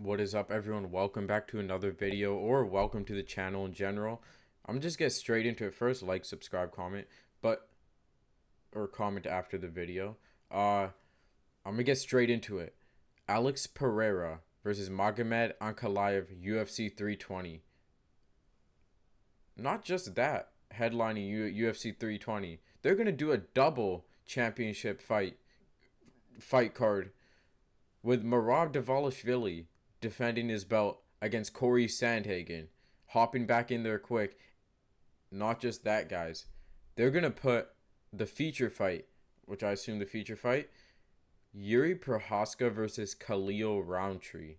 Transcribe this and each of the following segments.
What is up, everyone? Welcome back to another video, or welcome to the channel in general. I'm gonna just get straight into it first. Like, subscribe, comment, or comment after the video. I'm gonna get straight into it. Alex Pereira versus Magomed Ankaleav, UFC 320. Not just that, headlining UFC 320. They're gonna do a double championship fight card with Merab defending his belt against Corey Sandhagen, hopping back in there quick. Not just that, guys. They're going to put the feature fight, which I assume the feature fight, Yuri Prohaska versus Khalil Roundtree.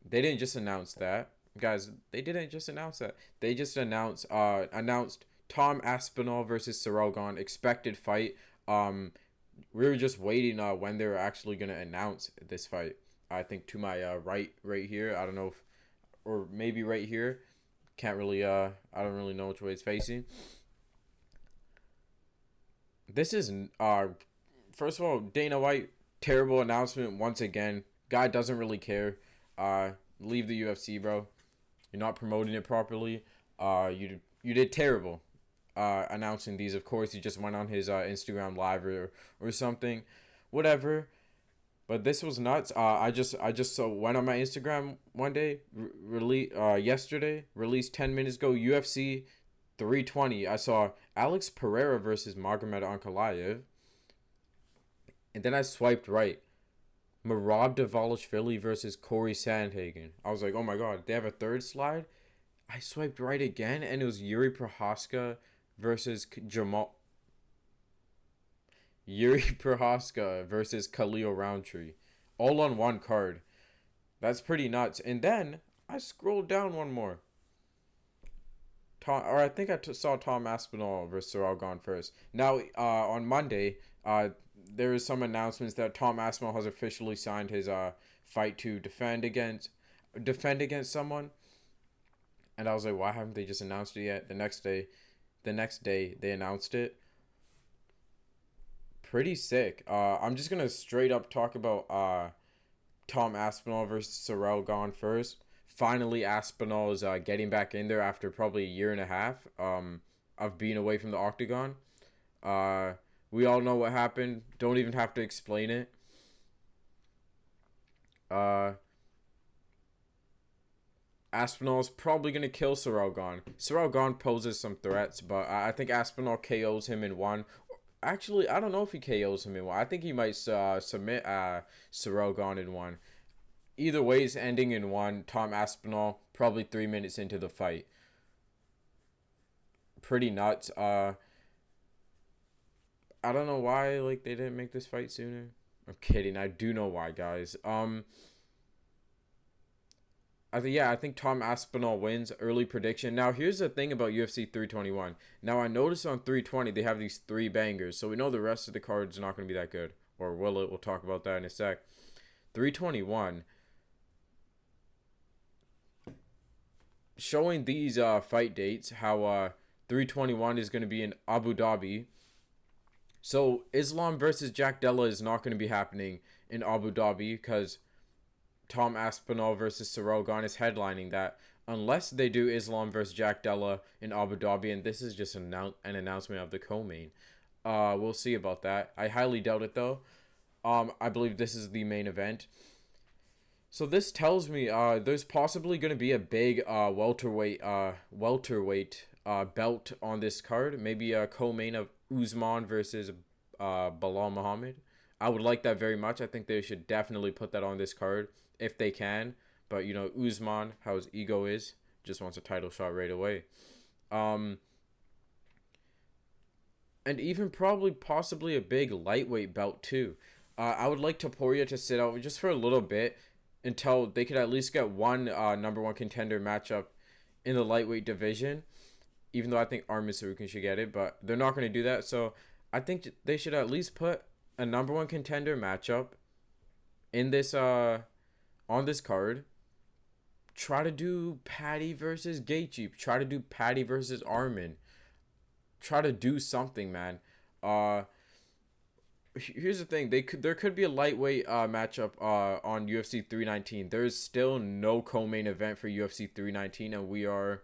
They didn't just announce that. Guys, they didn't just announce that. They just announced Tom Aspinall versus Sandhagen, expected fight. We were just waiting when they were actually going to announce this fight. I think to my right here. I don't know if, or maybe right here. Can't really I don't really know which way it's facing. This is first of all, Dana White, terrible announcement once again. Guy doesn't really care. Leave the UFC, bro. You're not promoting it properly. You did terrible announcing these. Of course, he just went on his Instagram live or something, whatever. But this was nuts. I just went on my Instagram one day, yesterday, released 10 minutes ago, UFC 320. I saw Alex Pereira versus Magomed Ankaleav, and then I swiped right. Merab versus Corey Sandhagen. I was like, oh my god, they have a third slide? I swiped right again, and it was Yuri Prohaska versus Khalil Roundtree, all on one card. That's pretty nuts. And then I scrolled down one more. I think I saw Tom Aspinall versus Sandhagen first. Now, on Monday, there is some announcements that Tom Aspinall has officially signed his fight to defend against someone. And I was like, why haven't they just announced it yet? The next day, they announced it. Pretty sick. I'm just gonna straight up talk about Tom Aspinall versus Sandhagen first. Finally, Aspinall is getting back in there after probably a year and a half of being away from the octagon. We all know what happened. Don't even have to explain it. Aspinall's probably going to kill Sandhagen. Sandhagen poses some threats, but I think Aspinall KOs him in one. Actually, I don't know if he KOs him in one. I think he might submit Sandhagen in one. Either way, it's ending in one. Tom Aspinall, probably 3 minutes into the fight. Pretty nuts. I don't know why they didn't make this fight sooner. I'm kidding. I do know why, guys. I think Tom Aspinall wins. Early prediction. Now, here's the thing about UFC 321. Now, I noticed on 320 they have these 3 bangers, so we know the rest of the card's not going to be that good. Or will it? We'll talk about that in a sec. 321. Showing these fight dates, how 321 is going to be in Abu Dhabi. So, Islam versus Jack Della is not going to be happening in Abu Dhabi because Tom Aspinall versus Sandhagen is headlining that, unless they do Islam versus Jack Della in Abu Dhabi, and this is just an announcement of the co-main. We'll see about that. I highly doubt it, though. I believe this is the main event. So this tells me there's possibly going to be a big welterweight belt on this card. Maybe a co-main of Usman versus Bilal Muhammad. I would like that very much. I think they should definitely put that on this card if they can. But, you know, Usman, how his ego is, just wants a title shot right away. And even possibly a big lightweight belt, too. I would like Topuria to sit out just for a little bit until they could at least get one number one contender matchup in the lightweight division. Even though I think Armin Sarukin should get it, but they're not going to do that. So I think they should at least put a number one contender matchup in this on this card. Try to do Patty versus Gaethje. Try to do Patty versus Armin. Try to do something, man. here's the thing. There could be a lightweight matchup on UFC 319. There's still no co-main event for UFC 319, and we are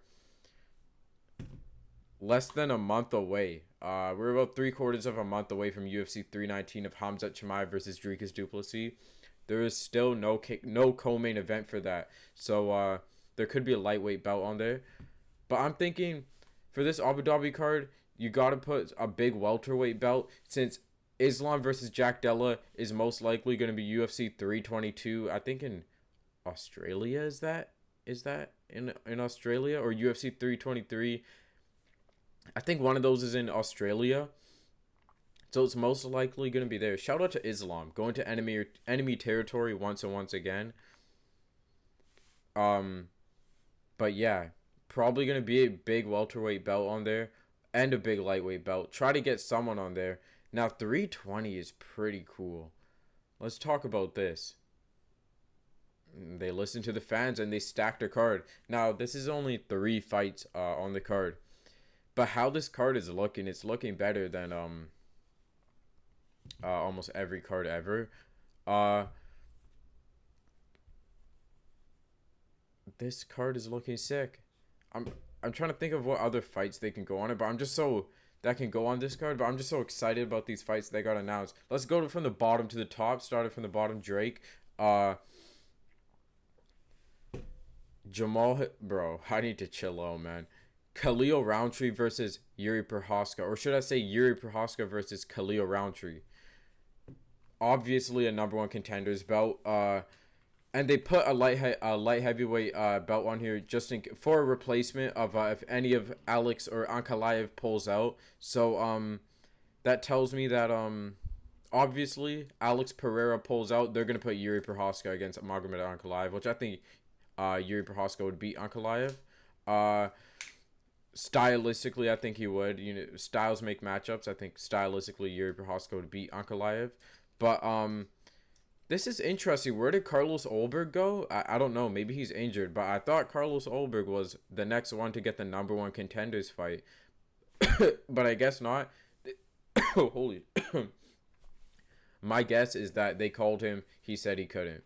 less than a month away. We're about 3/4 of a month away from UFC 319 of Khamzat Chimaev versus Dricus du Plessis. There is still no co-main event for that. So there could be a lightweight bout on there. But I'm thinking for this Abu Dhabi card, you got to put a big welterweight belt since Islam versus Jack Della is most likely going to be UFC 322. I think in Australia is that in Australia or UFC 323? I think one of those is in Australia. So it's most likely going to be there. Shout out to Islam going to enemy territory once and once again. Um but yeah, probably going to be a big welterweight belt on there and a big lightweight belt. Try to get someone on there. Now 320 is pretty cool. Let's talk about this. They listened to the fans and they stacked a card. Now this is only 3 fights on the card. But how this card is looking, it's looking better than almost every card ever. This card is looking sick. I'm trying to think of what other fights they can go on it, but I'm just so that can go on this card. But I'm just so excited about these fights they got announced. Let's go from the bottom to the top. Started from the bottom, Drake. Jamal, bro, I need to chill out, man. Khalil Roundtree versus Yuri Prochazka, or should I say Yuri Prochazka versus Khalil Roundtree? Obviously a number 1 contenders belt. And they put a light heavyweight belt on here just for a replacement of if any of Alex or Ankaleav pulls out. So that tells me that obviously Alex Pereira pulls out, they're gonna put Yuri Prochazka against Magomed Ankalaev, which I think Yuri Prochazka would beat Ankalaev. Stylistically, I think he would. You know, styles make matchups. I think stylistically, Yuri Prochazka would beat Ankalaev. But this is interesting. Where did Carlos Olberg go? I don't know. Maybe he's injured. But I thought Carlos Olberg was the next one to get the number 1 contenders fight. But I guess not. Holy. My guess is that they called him. He said he couldn't.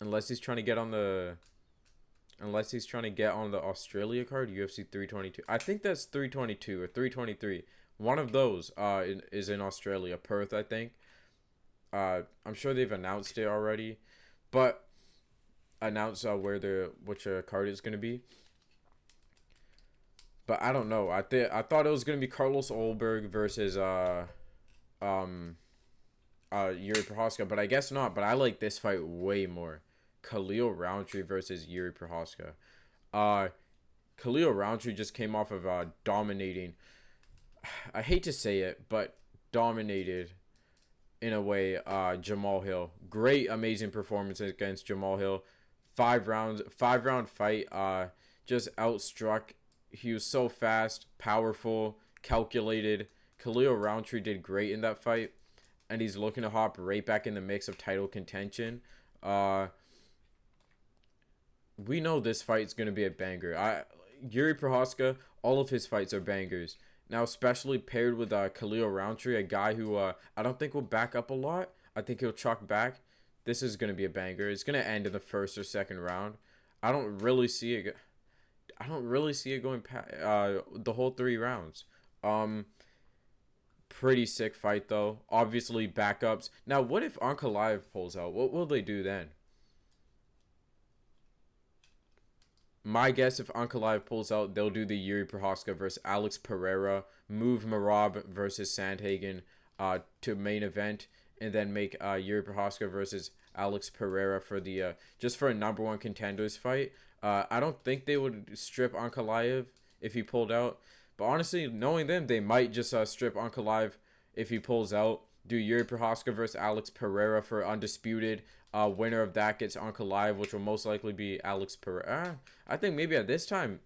Unless he's trying to get on the Australia card, UFC 322. I think that's 322 or 323. One of those is in Australia, Perth, I think. I'm sure they've announced it already, but announced which card is going to be. But I don't know. I thought it was going to be Carlos Olberg versus Yuri Prochazka, but I guess not. But I like this fight way more. Khalil Roundtree versus Yuri Prochazka. Khalil Roundtree just came off of dominating. I hate to say it, but dominated in a way Jamal Hill. Great, amazing performance against Jamal Hill. 5 round fight. Just outstruck. He was so fast, powerful, calculated. Khalil Roundtree did great in that fight, and he's looking to hop right back in the mix of title contention. We know this fight's going to be a banger. Yuri Prochazka, all of his fights are bangers. Now, especially paired with Khalil Roundtree, a guy who I don't think will back up a lot. I think he'll chalk back. This is going to be a banger. It's going to end in the first or second round. I don't really see it going past the whole 3 rounds. Pretty sick fight, though. Obviously, backups. Now, what if Ankalaev pulls out? What will they do then? My guess, if Ankalaev pulls out, they'll do the Yuri Prochazka versus Alex Pereira, move Merab versus Sandhagen to main event, and then make Yuri Prochazka versus Alex Pereira for the just for a number 1 contenders fight. I don't think they would strip Ankalaev if he pulled out, but honestly, knowing them, they might just strip Ankalaev if he pulls out. Do Yuri Prochazka versus Alex Pereira for undisputed. Winner of that gets Ankalaev, which will most likely be Alex Pereira. I think maybe at this time,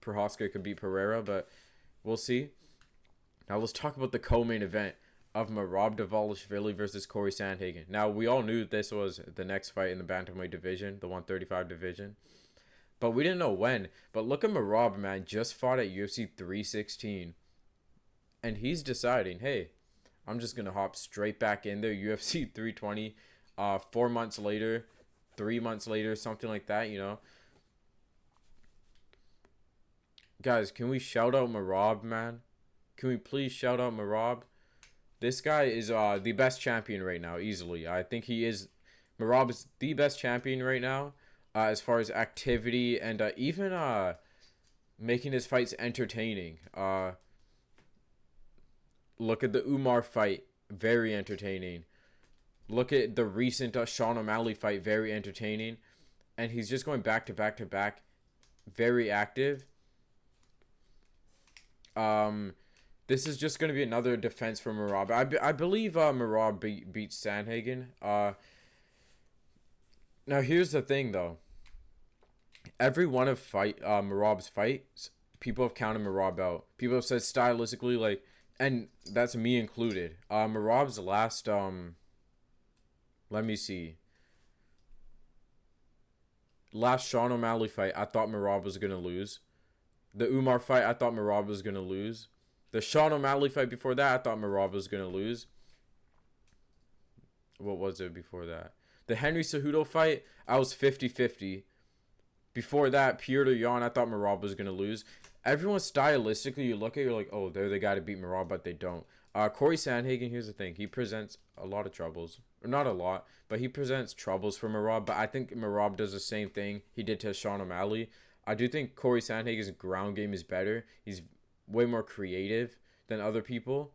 Prochazka could beat Pereira, but we'll see. Now let's talk about the co-main event of Merab Dvalishvili versus Corey Sandhagen. Now, we all knew this was the next fight in the bantamweight division, the 135 division, but we didn't know when. But look at Merab, man, just fought at UFC 316. and he's deciding, hey, I'm just gonna hop straight back in there. UFC 320, 4 months later, 3 months later, something like that. Guys, can we shout out Merab, man? Can we please shout out Merab? This guy is the best champion right now, easily. I think he is. Merab is the best champion right now, as far as activity and even making his fights entertaining. Look at the Umar fight, very entertaining. Look at the recent Sean O'Malley fight, very entertaining. And he's just going back to back to back, very active. This is just going to be another defense for Merab. I believe Merab beats Sandhagen. Now, here's the thing, though. Every one of Merab's fights, people have counted Merab out. People have said stylistically, like, and that's me included. Merab's last, let me see. Last Sean O'Malley fight, I thought Merab was going to lose. The Umar fight, I thought Merab was going to lose. The Sean O'Malley fight before that, I thought Merab was going to lose. What was it before that? The Henry Cejudo fight, I was 50-50. Before that, Pereira Yan, I thought Merab was going to lose. Everyone stylistically, you look at it, you're like, oh, they're the guy to beat Merab, but they don't. Corey Sandhagen, here's the thing. He presents a lot of troubles. Or not a lot, but he presents troubles for Merab. But I think Merab does the same thing he did to Sean O'Malley. I do think Corey Sandhagen's ground game is better. He's way more creative than other people.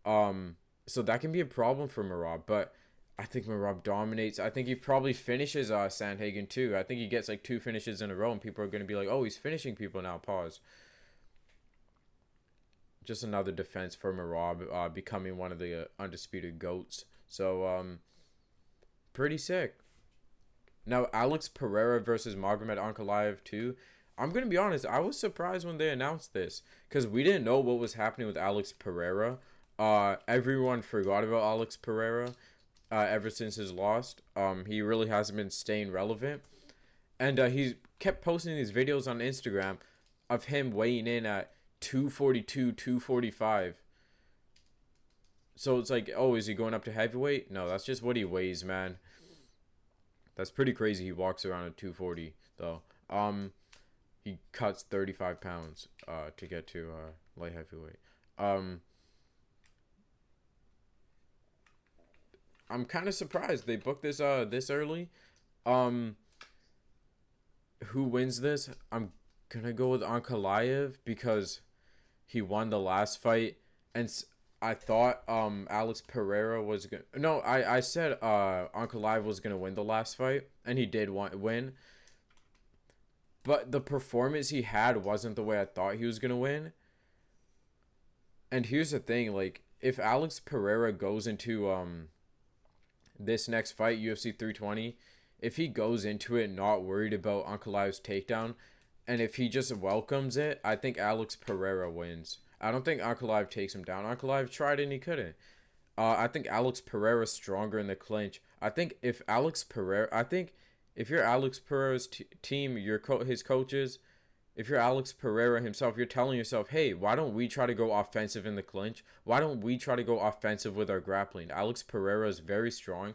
So that can be a problem for Merab. But I think Merab dominates. I think he probably finishes Sandhagen too. I think he gets like 2 finishes in a row, and people are going to be like, oh, he's finishing people now. Pause. Just another defense for Merab, becoming one of the undisputed GOATs. So, pretty sick. Now, Alex Pereira versus Magomed Ankaleav 2. I'm going to be honest, I was surprised when they announced this, because we didn't know what was happening with Alex Pereira. Everyone forgot about Alex Pereira ever since his loss. He really hasn't been staying relevant. And he kept posting these videos on Instagram of him weighing in at 242, 245. So it's like, oh, is he going up to heavyweight? No, that's just what he weighs, man. That's pretty crazy. He walks around at 240, though. He cuts 35 pounds to get to light heavyweight. I'm kind of surprised they booked this this early. Who wins this? I'm gonna go with Ankaleav because he won the last fight, and I thought Alex Pereira was gonna. No, I said Ankaleav was gonna win the last fight, and he did win. But the performance he had wasn't the way I thought he was gonna win. And here's the thing, like, if Alex Pereira goes into this next fight, UFC 320, if he goes into it not worried about Ankalaev's takedown, and if he just welcomes it, I think Alex Pereira wins. I don't think Ankaleav takes him down. Ankaleav tried and he couldn't. I think Alex Pereira's stronger in the clinch. I think if you're Alex Pereira's team, his coaches, if you're Alex Pereira himself, you're telling yourself, hey, why don't we try to go offensive in the clinch? Why don't we try to go offensive with our grappling? Alex Pereira is very strong.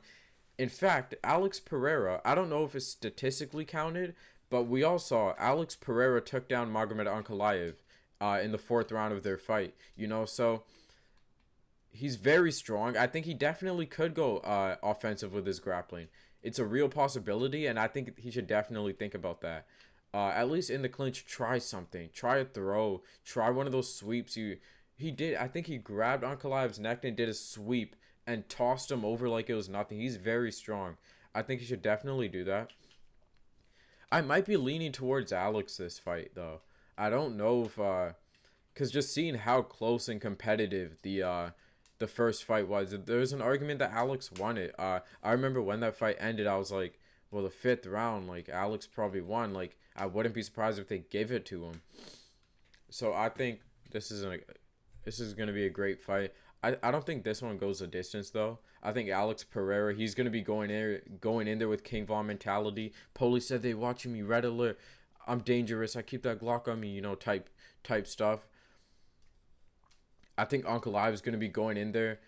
In fact, Alex Pereira, I don't know if it's statistically counted, but we all saw Alex Pereira took down Magomed Ankaleav in the 4th round of their fight. So he's very strong. I think he definitely could go offensive with his grappling. It's a real possibility, and I think he should definitely think about that. At least in the clinch, try something. Try a throw. Try one of those sweeps. He did. I think he grabbed Ankalaev's neck and did a sweep and tossed him over like it was nothing. He's very strong. I think he should definitely do that. I might be leaning towards Alex this fight, though. I don't know if... Because just seeing how close and competitive the first fight was, there's an argument that Alex won it. I remember when that fight ended, I was like, well, the 5th round, like, Alex probably won. Like, I wouldn't be surprised if they gave it to him. So I think this is going to be a great fight. I don't think this one goes the distance, though. I think Alex Pereira, he's going to be going in there with King Von mentality. Police said they watching me, red alert. I'm dangerous. I keep that Glock on me, type stuff. I think Ankaleav is going to be going in there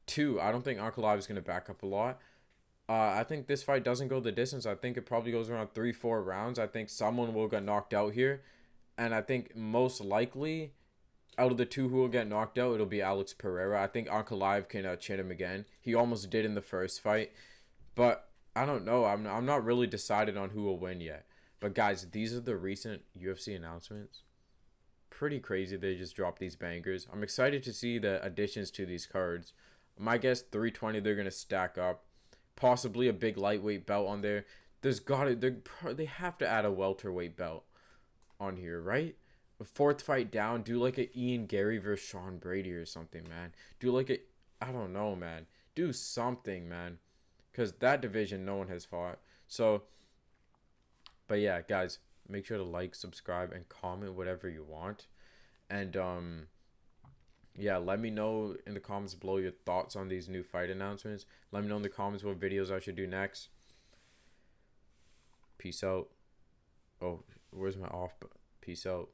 too. I don't think Ankaleav is going to back up a lot. I think this fight doesn't go the distance. I think it probably goes around 3-4 rounds. I think someone will get knocked out here. And I think most likely, out of the two who will get knocked out, it'll be Alex Pereira. I think Ankaleav can chin him again. He almost did in the first fight. But I don't know. I'm not really decided on who will win yet. But guys, these are the recent UFC announcements. Pretty crazy they just dropped these bangers. I'm excited to see the additions to these cards. My guess 320 they're gonna stack up. Possibly a big lightweight belt on there. They have to add a welterweight belt on here, right? A fourth fight down, do like a Ian Gary versus Sean Brady or something, man. Do like a, I don't know, man. Do something, man. Because that division, no one has fought. So, but yeah, guys, make sure to like, subscribe, and comment whatever you want. And, yeah, let me know in the comments below your thoughts on these new fight announcements. Let me know in the comments what videos I should do next. Peace out. Oh, where's my off? Peace out.